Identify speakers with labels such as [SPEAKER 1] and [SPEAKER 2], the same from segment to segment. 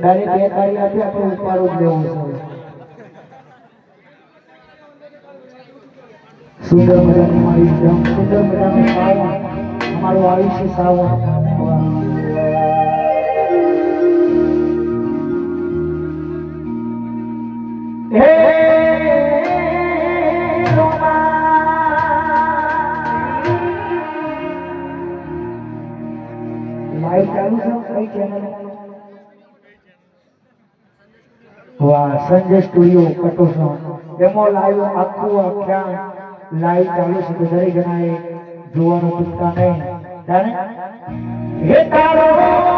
[SPEAKER 1] Direct બે તાળી આપી આપણે ઉપાડું જ લેવું છે. સુંદર મજાની મારી જમ, સુંદર મજાનું સાવણ, અમારું આયુષ્ય સાવણ. હે લાઈવ ચાલુ છે કઈ ચેનલ? વાહ, સંજય સ્ટુડિયો કટોસો એમાં લાઈવ આખું આખ્યાન લાઈવ ચાલુ છે. દરેક જણાએ જોવાનું ચૂકતા નહીં. જાણે હે તારો મારો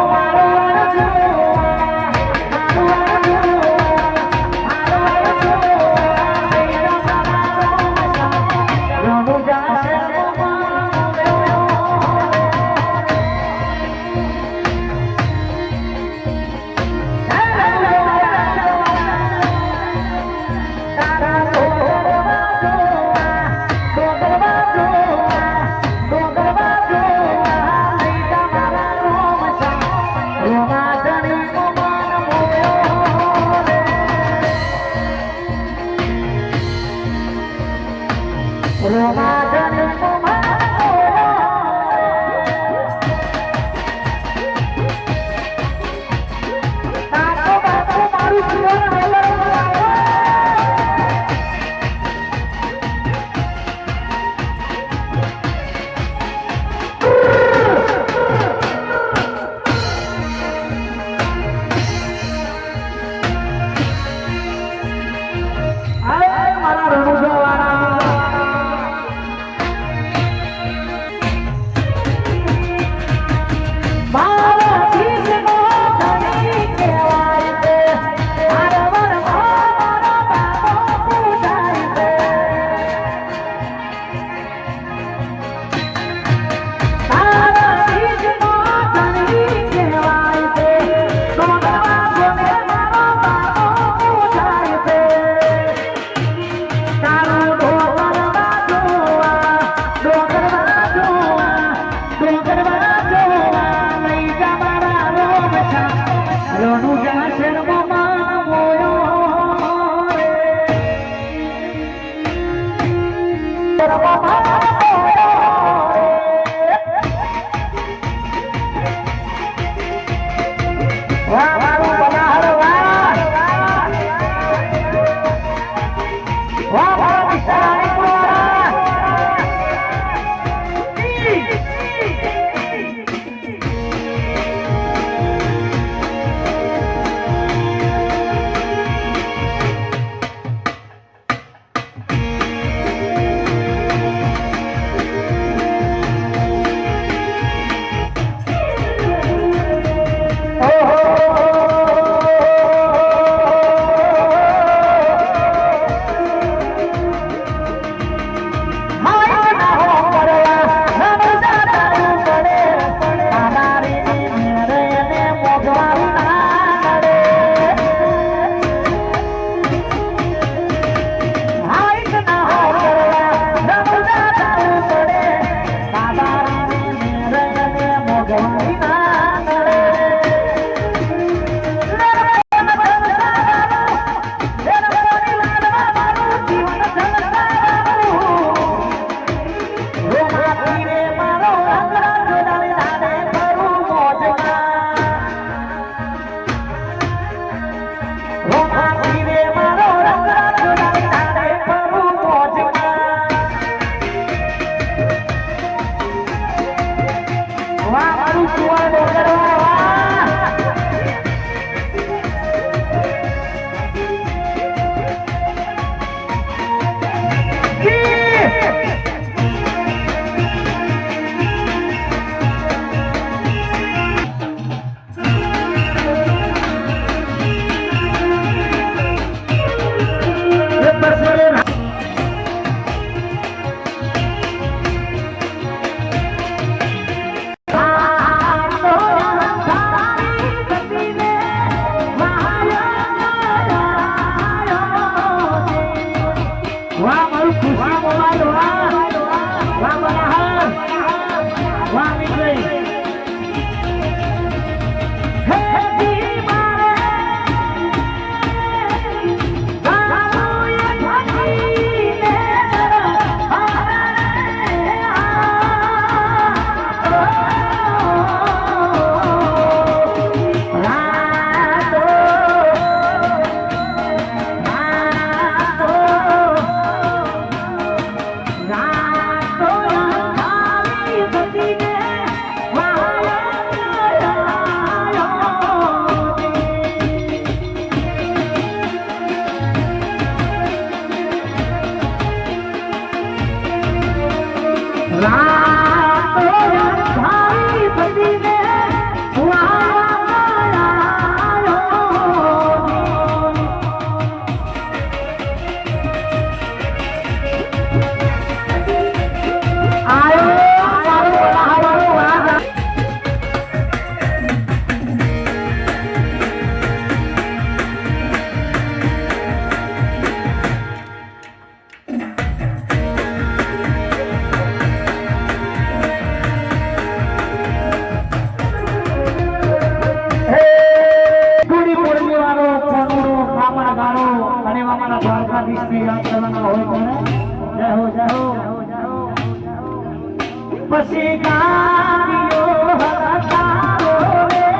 [SPEAKER 1] પછી ગાડીઓ હલકારો રે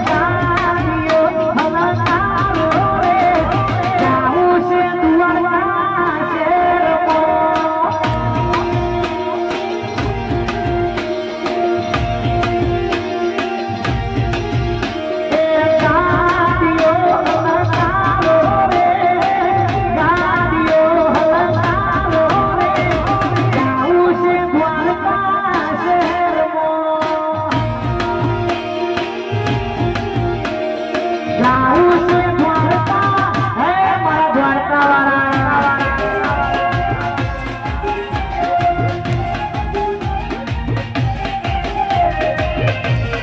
[SPEAKER 1] ગાડીઓ હલકારો રે જાવું છે દ્વારકા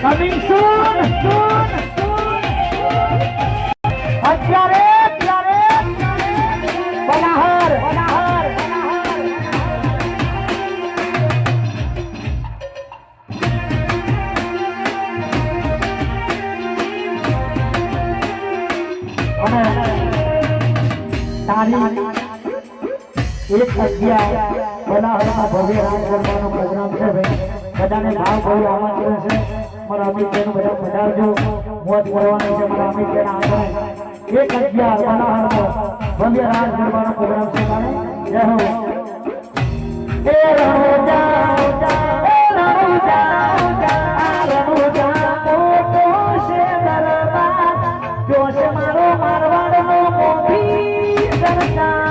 [SPEAKER 1] coming soon, soon, અત્યારે બનાહર તારી એક જગ્યા બનાહરમાં ભવ્ય રામ ગરબાનો પ્રોગ્રામ છે ભાઈ બધાને ભાવ ભવ્ય આમંત્રણ છે મારા અમિત બેનું બધા પધારજો મોજ કરવાની છે મારા અમિત બેન આગળ એક જગ્યા બનાહરમાં ભવ્ય રામ ગરબાનો પ્રોગ્રામ છે મારે જય હો એ રણુજા એ રણુજા મોટો છે દરબાર જોશ મારો મારવાડનો મોભી સરકાર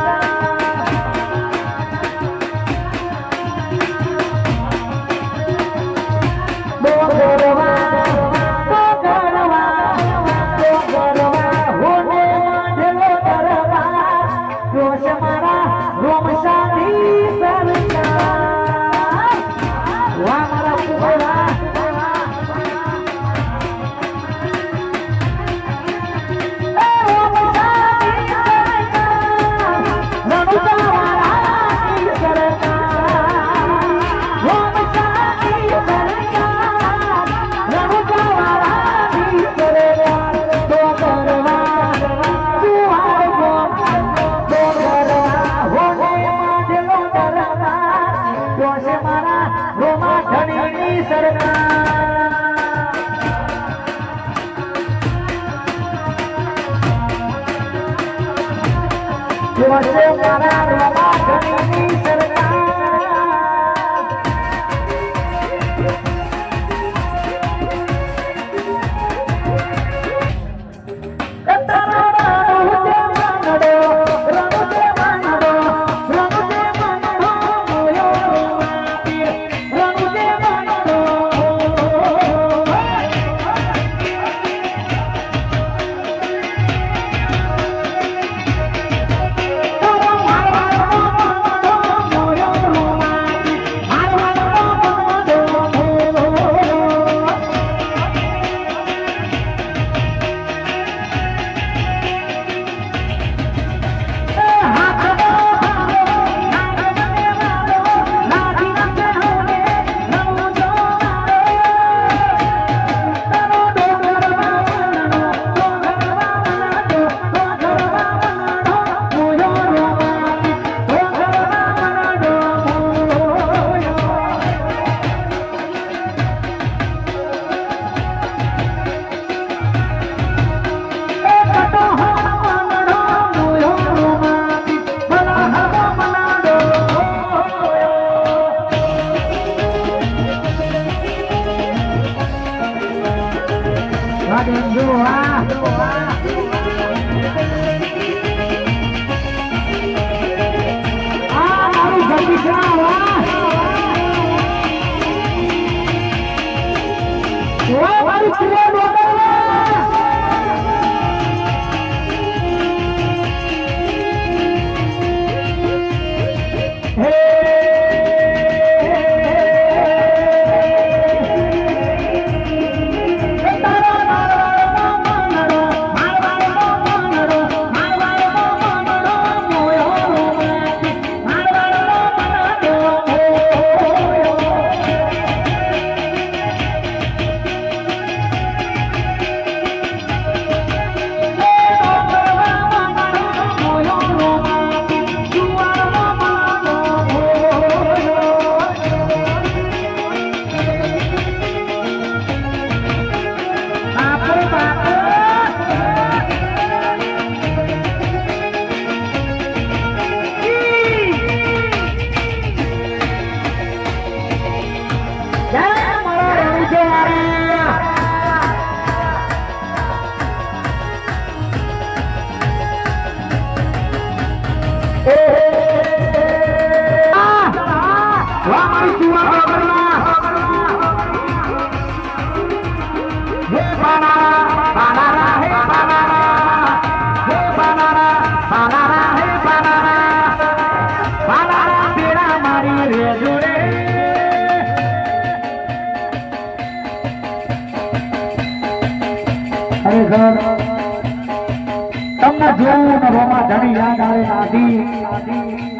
[SPEAKER 1] તમને જોવું ને રોમા ધણી યાદ આવે દાદી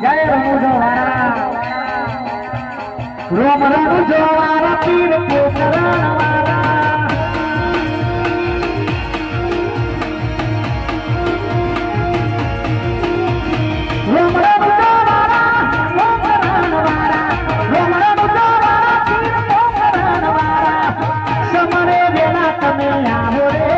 [SPEAKER 1] જય રમુજો વાળા રોમ રમુજો વાળા પીર પોકરણ વાળા રોમ રમુજો વાળા પોકરણ વાળા રોમ રમુજો વાળા પીર પોકરણ વાળા સમરે વેલા તમે આવો રે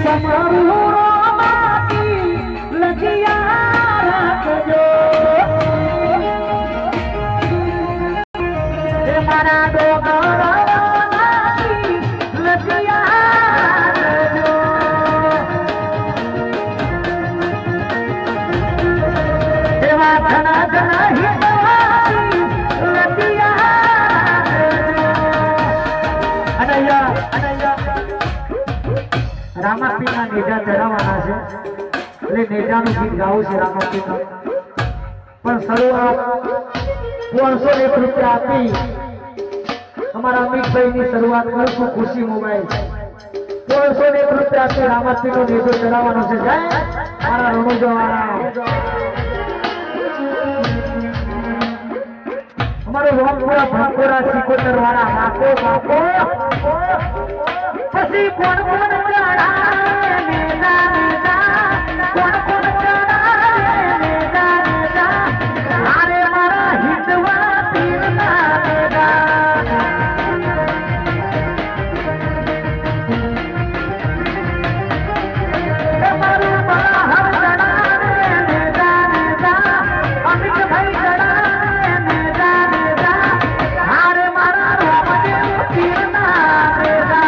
[SPEAKER 1] समारू रोमाती लगिया રાખજો એ મારા ડોગરામાંથી લગિયા રાખજો એવા ઘણા ઘણા હિતવાથી લગિયા રાખજો અનૈયા રામાપીના નેજા ચડાવવાના છે એટલે નેજાનું ગીત ગાવું છે રામાપીના પણ શરૂઆત 501 રૂપિયા આપી અમારા અમિતભાઈની શરૂઆત કરશું ખુશી મોબાઈલ 501 રૂપિયા આપી રામાપીનો નેજો ચડાવવાનો છે જય મારા રણુજો વાળા અમારો રોમપુરા ભણપુરા સિકોતર વાળા બાપો બાપો પછી કોણ કોણ ચડાવે મેદા મેદા કોણ કોણ ચડાવે મેદા મેદા આરે મારા હિતવા પીરના મેદા તમારું બહાર ચડાવે મેદા મેદા અમિતભાઈ ચડાવે મેદા મેદા આરે મારા રોમદેવ પીરના મેદા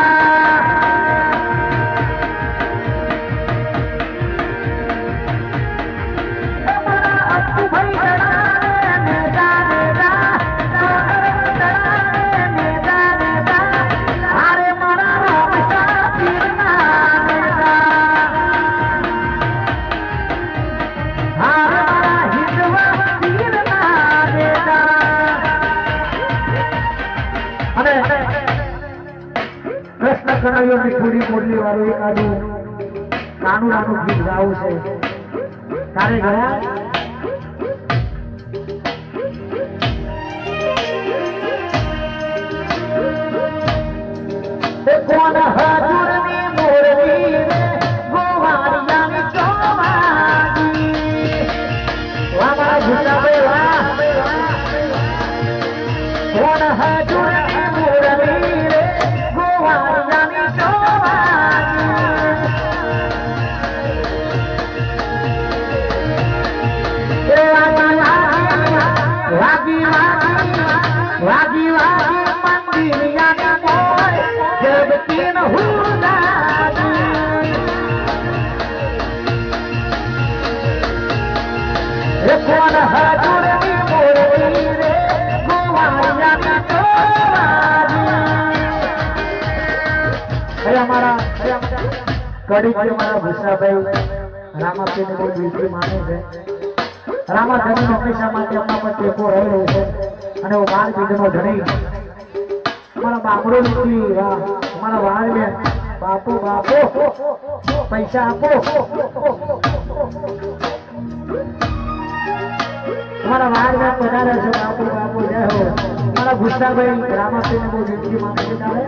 [SPEAKER 1] કૃષ્ણ કનૈયો ની થોડી મોડલી વાળું એક આદુ નાનું નાનું ગીત ગાવું છે તારે ગયા કોણ હજુર ની મોરલી રે ગોવાળિયા ની ચોવાજી વામા ભૂતા બેવા કોણ હજુર ની મોરલી રે ગોવાળિયા ની ચોવાજી વાગી વાગી વાગી મંદિરિયા ની મોય જગતી ન હુદાજી કોણ હજુર ની મોરલી રે ગોવાળિયા ની ચોવાજી અમારા કડી છે મારા ભૂષાભાઈ રામાપીને બહુ દિલથી માને છે રામા ધણી હંમેશા માટે એમના પર ટેકો રહેલો છે અને હું બાર બીજનો ધણી અમારા બાપડો નીકળી અમારા વાળ બેન બાપો બાપો પૈસા આપો તમારા વાળ બેન વધારે છે બાપો બાપો જય હો મારા ભૂષાભાઈ રામાપીને બહુ દિલથી માને છે તારે